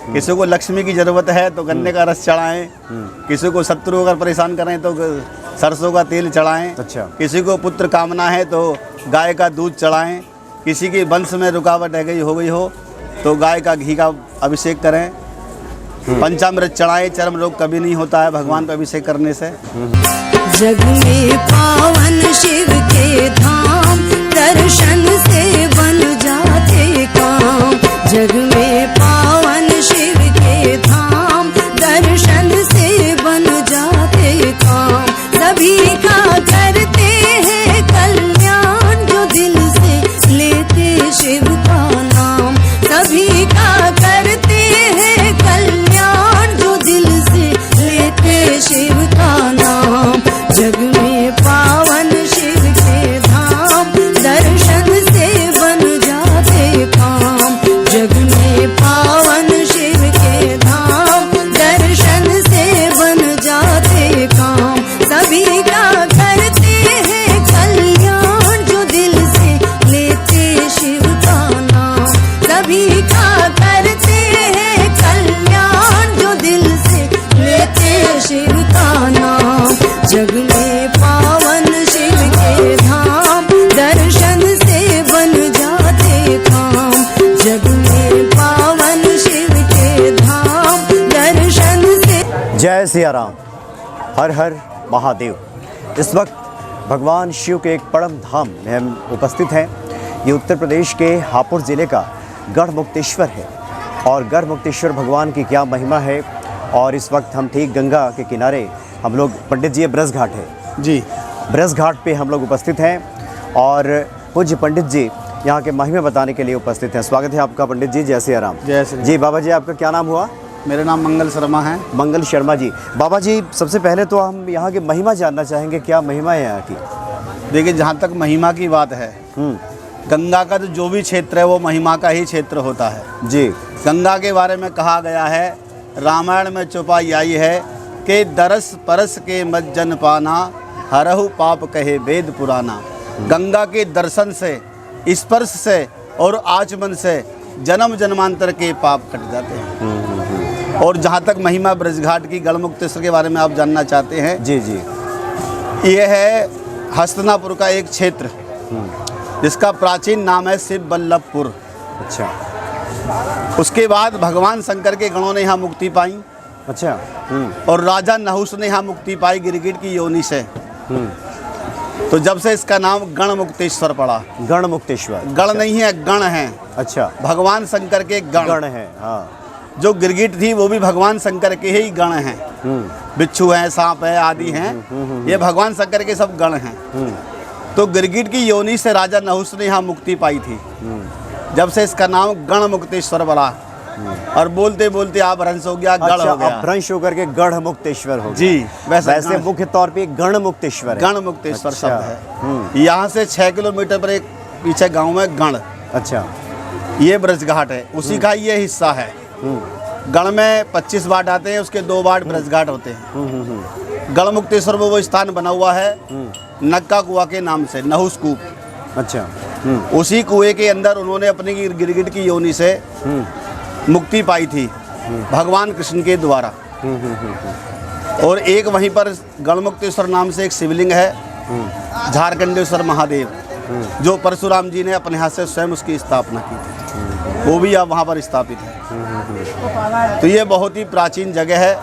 किसी को लक्ष्मी की जरूरत है तो गन्ने का रस चढ़ाएं, किसी को शत्रु अगर परेशान करें तो सरसों का तेल चढ़ाएं, अच्छा। किसी को पुत्र कामना है तो गाय का दूध चढ़ाएं, किसी के वंश में रुकावट हो गई हो तो गाय का घी का अभिषेक करें, पंचामृत चढ़ाएं, चर्म रोग कभी नहीं होता है भगवान पर अभिषेक करने से। जग में पावन शिव के धाम, दर्शन से बन जाते काम। जग में पावन शिव के धाम, दर्शन से बन जाते काम। सभी का करते हैं कल्याण, जो दिल से लेते शिव का नाम। सभी का करते हैं कल्याण, जो दिल से लेते शिव का नाम। जग में पावन शिव के धाम, दर्शन से बन जाते काम। जग में पावन शिव के धाम, दर्शन से बन जाते काम। सभी का करते हैं कल्याण, जो दिल से लेते शिव का नाम। सभी का करते हैं कल्याण, जो दिल से लेते शिव का नाम। जग में पावन शिव के धाम, दर्शन से बन जाते काम। जग में पावन शिव के धाम, दर्शन से। जय सिया राम, हर हर महादेव। इस वक्त भगवान शिव के एक परम धाम में हम उपस्थित हैं। ये उत्तर प्रदेश के हापुड़ ज़िले का गढ़मुक्तेश्वर है और गढ़मुक्तेश्वर भगवान की क्या महिमा है। और इस वक्त हम ठीक गंगा के किनारे हम लोग, पंडित जी ये ब्रज घाट है जी, ब्रज घाट पे हम लोग उपस्थित हैं और पूज्य पंडित जी यहाँ के महिमा बताने के लिए उपस्थित हैं। स्वागत है आपका पंडित जी। जय सिया राम। जय श्री राम। जी बाबा जी, आपका क्या नाम हुआ? मेरा नाम मंगल शर्मा है। मंगल शर्मा जी। बाबा जी, सबसे पहले तो हम यहाँ की महिमा जानना चाहेंगे, क्या महिमा है यहाँ की? देखिए, जहाँ तक महिमा की बात है, गंगा का जो भी क्षेत्र है वो महिमा का ही क्षेत्र होता है जी। गंगा के बारे में कहा गया है, रामायण में चौपाई आई है कि दरस परस के मत जन पाना, हरहु पाप कहे वेद पुराना। गंगा के दर्शन से, स्पर्श से और आचमन से जन्म जन्मांतर के पाप कट जाते हैं। और जहाँ तक महिमा ब्रजघाट की गढ़मुक्तेश्वर के बारे में आप जानना चाहते हैं, जी जी, ये है हस्तिनापुर का एक क्षेत्र जिसका प्राचीन नाम है शिव बल्लभपुर। अच्छा। उसके बाद भगवान शंकर के गणों ने यहाँ मुक्ति पाई। अच्छा। और राजा नहुस ने यहाँ मुक्ति पाई गिरगिट की योनि से। तो जब से इसका नाम गढ़मुक्तेश्वर पड़ा। गढ़मुक्तेश्वर, गण नहीं है, गण है। अच्छा, भगवान शंकर के गण है। हाँ। जो गिरगिट थी वो भी भगवान शंकर के ही गण हैं। बिच्छू हैं, सांप है आदि हैं, ये भगवान शंकर के सब गण हैं। तो गिरगिट की योनि से राजा नहुस ने यहाँ मुक्ति पाई थी। जब से इसका नाम गढ़मुक्तेश्वर पड़ा और बोलते बोलते आप भ्रंश हो गया, गढ़ हो गया। भ्रंश होकर के गढ़मुक्तेश्वर हो गया। जी, वैसे मुख्य तौर पे गढ़मुक्तेश्वर है। गढ़मुक्तेश्वर शब्द है। यहाँ से 6 किलोमीटर पर एक पीछे गांव में गण। अच्छा। ये ब्रजघाट है, उसी का ये हिस्सा है। गण में 25 वार्ड आते हैं, उसके 2 वार्ड ब्रजघाट होते हैं। गढ़मुक्तेश्वर में वो स्थान बना हुआ है नक्का कुआ के नाम से, नहुस कूप। अच्छा। उसी कुएं के अंदर उन्होंने अपनी गिरगिट की योनि से मुक्ति पाई थी भगवान कृष्ण के द्वारा। और एक वहीं पर गढ़मुक्तेश्वर नाम से एक शिवलिंग है, झारखंडेश्वर महादेव, जो परशुराम जी ने अपने हाथ से स्वयं उसकी स्थापना की थी। वो भी अब वहाँ पर स्थापित है। तो ये बहुत ही प्राचीन जगह है।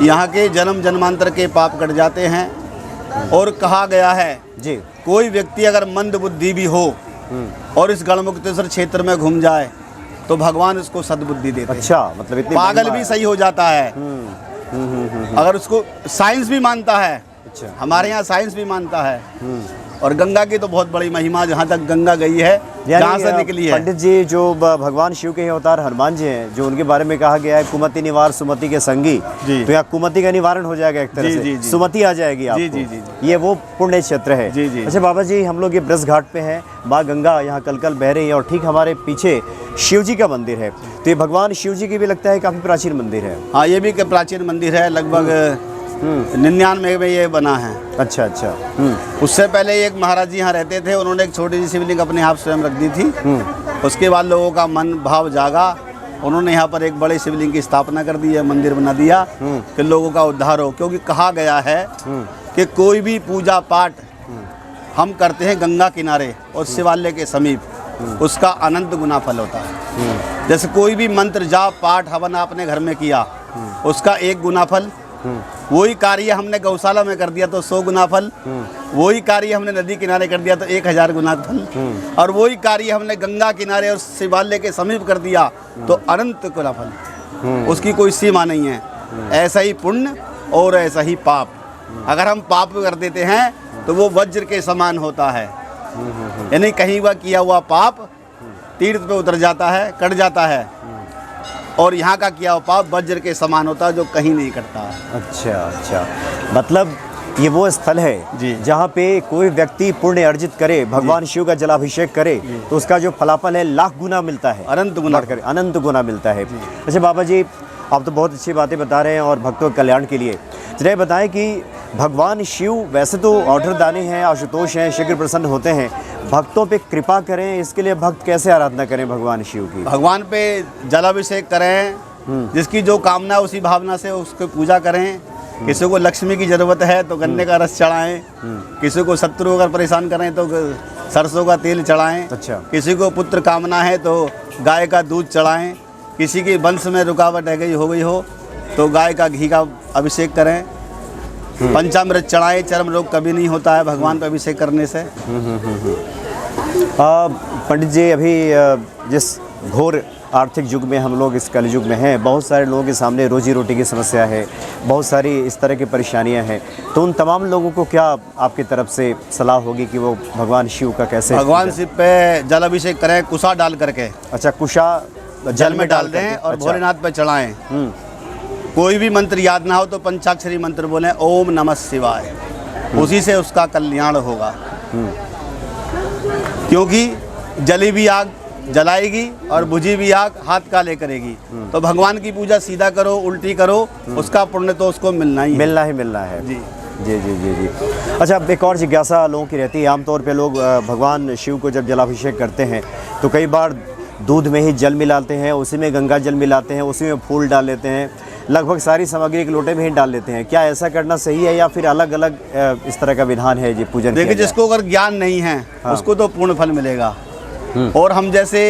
यहाँ के जन्म जन्मांतर के पाप कट जाते हैं। और कहा गया है जी, कोई व्यक्ति अगर मंद बुद्धि भी हो और इस गढ़मुक्तेश्वर क्षेत्र में घूम जाए तो भगवान उसको सद्बुद्धि देते हैं। अच्छा, मतलब इतनी पागल भी सही हो जाता है अगर उसको साइंस भी मानता है। अच्छा। हमारे यहाँ साइंस भी मानता है। और गंगा की तो बहुत बड़ी महिमा, जहाँ तक गंगा गई है, जहाँ से निकली है। पंडित जी, जो भगवान शिव के अवतार हनुमान जी हैं, जो उनके बारे में कहा गया है कुमति निवार सुमति के संगी, तो यहाँ कुमति का निवारण हो जाएगा एक तरह से, सुमति आ जाएगी आपको। जी जी जी, ये वो पुण्य क्षेत्र है। जी जी। अच्छा बाबा जी, हम लोग ये ब्रज घाट पे हैं, माँ गंगा यहाँ कलकल बह रही है और ठीक हमारे पीछे शिव जी का मंदिर है। तो ये भगवान शिव जी की भी लगता है काफी प्राचीन मंदिर है। हाँ, ये भी प्राचीन मंदिर है, लगभग 99 में ये बना है। अच्छा अच्छा। उससे पहले एक महाराज जी यहाँ रहते थे, उन्होंने एक छोटी सी शिवलिंग अपने आप स्वयं रख दी थी। उसके बाद लोगों का मन भाव जागा उन्होंने यहाँ पर एक बड़े शिवलिंग की स्थापना कर दी है, मंदिर बना दिया कि लोगों का उद्धार हो। क्योंकि कहा गया है कि कोई भी पूजा पाठ हम करते हैं गंगा किनारे और शिवालय के समीप, उसका अनंत गुना फल होता है। जैसे कोई भी मंत्र जाप पाठ हवन आपने घर में किया, उसका 1 गुना फल। वही कार्य हमने गौशाला में कर दिया तो 100 गुना फल। वही कार्य हमने नदी किनारे कर दिया तो 1000 गुना फल। और वही कार्य हमने गंगा किनारे और शिवालय के समीप कर दिया तो अनंत गुना फल। उसकी कोई सीमा नहीं है। ऐसा ही पुण्य और ऐसा ही पाप। अगर हम पाप कर देते हैं तो वो वज्र के समान होता है, यानी कहीं वह किया हुआ पाप तीर्थ पे उतर जाता है, कट जाता है। और यहाँ का किया हुआ पाप वज्र के समान होता है जो कहीं नहीं कटता। अच्छा, मतलब ये वो स्थल है जी, जहाँ पे कोई व्यक्ति पुण्य अर्जित करे, भगवान शिव का जलाभिषेक करे तो उसका जो फलाफल है लाख गुना मिलता है, अनंत गुना, अनंत गुना मिलता है। अच्छा बाबा जी, आप तो बहुत अच्छी बातें बता रहे हैं और भक्तों के कल्याण के लिए। जरा बताएं कि भगवान शिव वैसे तो ऑर्डर दानी हैं, आशुतोष हैं, शीघ्र प्रसन्न होते हैं, भक्तों पे कृपा करें, इसके लिए भक्त कैसे आराधना करें भगवान शिव की? भगवान पे जलाभिषेक करें, जिसकी जो कामना उसी भावना से उसको पूजा करें। किसी को लक्ष्मी की जरूरत है तो गन्ने का रस चढ़ाएं, किसी को शत्रु अगर परेशान करें तो सरसों का तेल चढ़ाएं। अच्छा। किसी को पुत्र कामना है तो गाय का दूध चढ़ाएं। किसी की वंश में रुकावट हो गई हो तो गाय का घी का अभिषेक करें। पंचामृत चढ़ाएं, चर्म रोग कभी नहीं होता है भगवान पर अभिषेक करने से। पंडित जी, अभी जिस घोर आर्थिक युग में हम लोग इस कलयुग में हैं, बहुत सारे लोगों के सामने रोजी रोटी की समस्या है, बहुत सारी इस तरह की परेशानियां हैं, तो उन तमाम लोगों को क्या आपकी तरफ से सलाह होगी कि वो भगवान शिव का कैसे? भगवान शिव पे जलाभिषेक करें कुशा डाल करके। अच्छा, कुशा जल में डाल दें और अच्छा। भोलेनाथ पे चढ़ाएं। कोई भी मंत्र याद ना हो तो पंचाक्षरी मंत्र बोलें, ओम नमः शिवाय, उसी से उसका कल्याण होगा। क्योंकि जली भी आग जलाएगी और बुझी भी आग हाथ काले करेगी। तो भगवान की पूजा सीधा करो, उल्टी करो, उसका पुण्य तो उसको मिलना ही है। जी जी जी जी जी। अच्छा, एक और जिज्ञासा लोगों की रहती है। आमतौर पे लोग भगवान शिव को जब जलाभिषेक करते हैं तो कई बार दूध में ही जल मिलाते हैं, उसी में गंगा जल मिलाते हैं, उसी में फूल डाल लेते हैं, लगभग सारी सामग्री एक लोटे में ही डाल लेते हैं। क्या ऐसा करना सही है या फिर अलग अलग इस तरह का विधान है जी पूजन? देखिए, जिसको अगर ज्ञान नहीं है उसको तो पूर्ण फल मिलेगा। और हम जैसे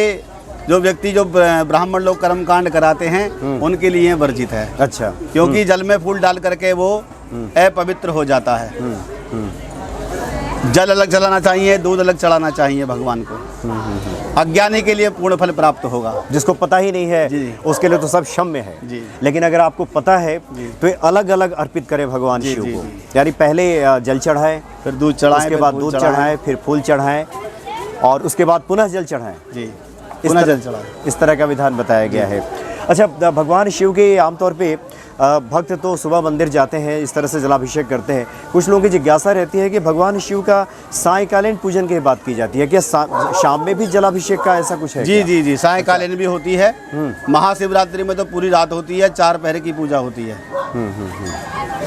जो व्यक्ति जो ब्राह्मण लोग कर्म कांड कराते हैं उनके लिए वर्जित है। अच्छा। क्योंकि जल में फूल डाल करके वो अपवित्र हो जाता है। जल अलग चलाना चाहिए, दूध अलग चढ़ाना चाहिए भगवान को। अज्ञानी के लिए पूर्ण फल प्राप्त होगा। जिसको पता ही नहीं है उसके लिए तो सब क्षम्य है जी। लेकिन अगर आपको पता है तो अलग अलग अर्पित करें भगवान शिव को। यानी पहले जल चढ़ाए, फिर दूध चढ़ाएं, उसके बाद दूध चढ़ाएं, फिर फूल चढ़ाएं और उसके बाद पुनः जल चढ़ाएं जी। इस तरह का विधान बताया गया है। अच्छा, भगवान शिव के आमतौर पे भक्त तो सुबह मंदिर जाते हैं, इस तरह से जलाभिषेक करते हैं। कुछ लोगों की जिज्ञासा रहती है कि भगवान शिव का सायंकालीन पूजन की बात की जाती है, क्या शाम में भी जलाभिषेक का ऐसा कुछ है? जी जी जी, सायंकालीन भी होती है। महाशिवरात्रि में तो पूरी रात होती है, 4 पहर की पूजा होती है।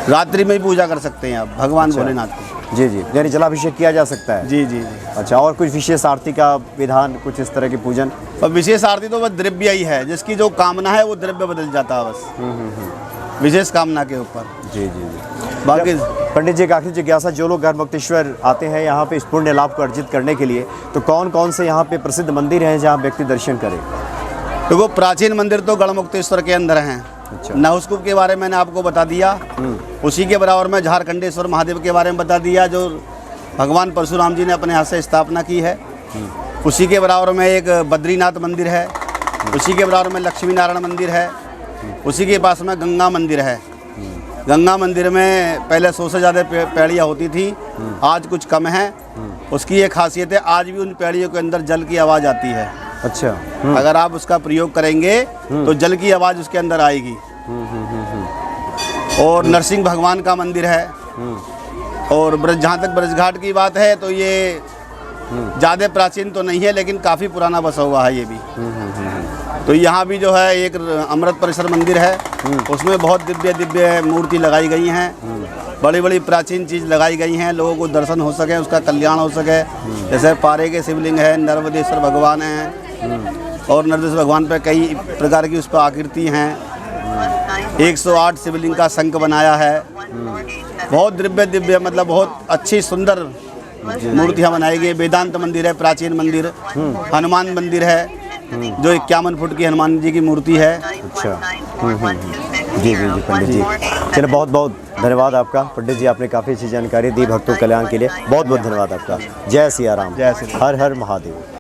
रात्रि में भी पूजा कर सकते हैं आप भगवान भोलेनाथ को। जी जी, यानी जलाभिषेक किया जा सकता है। जी जी। अच्छा, और कुछ विशेष आरती का विधान, कुछ इस तरह की पूजन? और विशेष आरती तो बस द्रव्य ही है, जिसकी जो कामना है वो द्रव्य बदल जाता है बस विशेष कामना के ऊपर। जी जी जी। बाकी पंडित जी, एक आखिरी जिज्ञासा, जो लोग गढ़मुक्तेश्वर आते हैं यहाँ पे इस पुण्य लाभ को अर्जित करने के लिए, तो कौन कौन से यहाँ पे प्रसिद्ध मंदिर हैं जहाँ व्यक्ति दर्शन करे? तो वो प्राचीन मंदिर तो गढ़मुक्तेश्वर के अंदर हैं। अच्छा। नहुसकुप के बारे में मैंने आपको बता दिया। उसी के बराबर में झारखंडेश्वर महादेव के बारे में बता दिया, जो भगवान परशुराम जी ने अपने हाथ से स्थापना की है। उसी के बराबर में एक बद्रीनाथ मंदिर है। उसी के बराबर में लक्ष्मी नारायण मंदिर है। उसी के पास में गंगा मंदिर है। गंगा मंदिर में पहले 100 से ज़्यादा पैड़ियाँ होती थी, आज कुछ कम है। उसकी ये खासियत है, आज भी उन पैड़ियों के अंदर जल की आवाज़ आती है। अच्छा। अगर आप उसका प्रयोग करेंगे तो जल की आवाज़ उसके अंदर आएगी। और नरसिंह भगवान का मंदिर है। और जहाँ तक ब्रजघाट की बात है तो ये ज़्यादा प्राचीन तो नहीं है, लेकिन काफ़ी पुराना बसा हुआ है ये भी। तो यहाँ भी जो है एक अमृत परिसर मंदिर है, उसमें बहुत दिव्य दिव्य मूर्ति लगाई गई हैं। बड़ी बड़ी प्राचीन चीज़ लगाई गई हैं, लोगों को दर्शन हो सके, उसका कल्याण हो सके। जैसे पारे के शिवलिंग है, नर्मदेश्वर भगवान हैं, और नरसिंह भगवान पे कई प्रकार की उस पर आकृति हैं। 108 शिवलिंग का शंख बनाया है। बहुत दिव्य मतलब बहुत अच्छी सुंदर मूर्तियाँ बनाई गई। वेदांत मंदिर है, प्राचीन मंदिर। हनुमान मंदिर है जो 51 फुट की हनुमान जी की मूर्ति है। अच्छा। जी जी जी पंडित जी, चलो बहुत बहुत धन्यवाद आपका पंडित जी, आपने काफ़ी अच्छी जानकारी दी भक्तों कल्याण के लिए। बहुत बहुत धन्यवाद आपका। जय सिया राम, जय श्री राम। हर हर महादेव।